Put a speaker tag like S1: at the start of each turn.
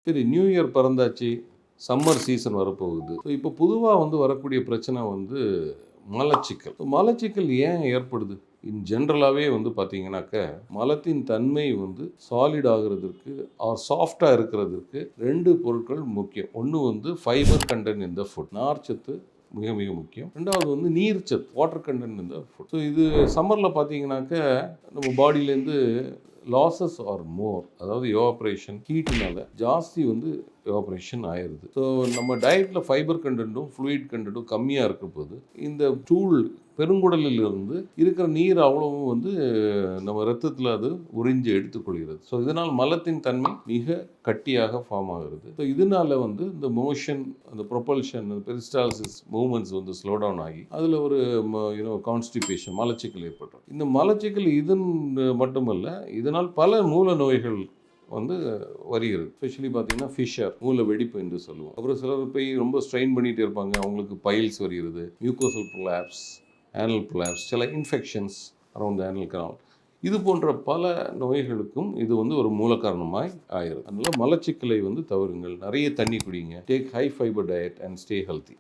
S1: சரி, new year பிறந்தாச்சு, summer season வரப்போகுது. ஸோ இப்போ பொதுவாக வரக்கூடிய பிரச்சனை மலச்சிக்கல். மலச்சிக்கல் ஏன் ஏற்படுது? இன் ஜென்ரலாகவே பார்த்தீங்கன்னாக்க, மலத்தின் தன்மை சாலிட் ஆகிறதுக்கு ஆர் சாஃப்டாக இருக்கிறதுக்கு 2 பொருட்கள் முக்கியம். ஒன்று fibre content in the food, நார்ச்சத்து மிக மிக முக்கியம். ரெண்டாவது நீர்ச்சத்து, water content in the food. So இது சம்மரில் பார்த்தீங்கன்னாக்க நம்ம பாடியிலேருந்து லாசஸ் ஆர் மோர், அதாவது எவாப்ரேஷன் ஹீட்னால ஜாஸ்தி எவாப்ரேஷன் ஆயிடுது. ஸோ நம்ம டயட்டில் ஃபைபர் கண்டென்ட்டும் ஃப்ளூயிட் கண்டென்ட்டும் கம்மியாக இருக்க போது இந்த டூல் பெருங்குடலில் இருந்து இருக்கிற நீர் அவ்வளவும் நம்ம ரத்தத்தில் அது உறிஞ்சி எடுத்துக்கொள்கிறது. ஸோ இதனால் மலத்தின் தன்மை மிக கட்டியாக ஃபார்ம் ஆகிறது. ஸோ இதனால இந்த மோஷன், அந்த propulsion, peristalsis movements slow down ஆகி அதில் ஒரு கான்ஸ்டிபேஷன், மலச்சிக்கல் ஏற்படும். இந்த மலச்சிக்கல் மட்டுமல்ல, இதனால் பல மூல நோய்கள் வருகிறது. ஸ்பெஷலி பார்த்தீங்கன்னா ஃபிஷர், மூல வெடிப்பு என்று சொல்லுவோம். அப்புறம் சிலர் போய் ரொம்ப ஸ்ட்ரெயின் பண்ணிகிட்டே இருப்பாங்க, அவங்களுக்கு பைல்ஸ் வருகிறது, மியூக்கோசல் ப்ரொலாப்ஸ், ஆனல் ப்ரொலாப்ஸ், சில இன்ஃபெக்ஷன்ஸ் அரௌண்ட் த ஆனல் கனால். இது போன்ற பல நோய்களுக்கும் இது ஒரு மூல காரணமாய் ஆகிறது. அதனால் மலச்சிக்கலை தவறுங்கள். நிறைய தண்ணி குடிங்க. Take high fibre diet and stay healthy.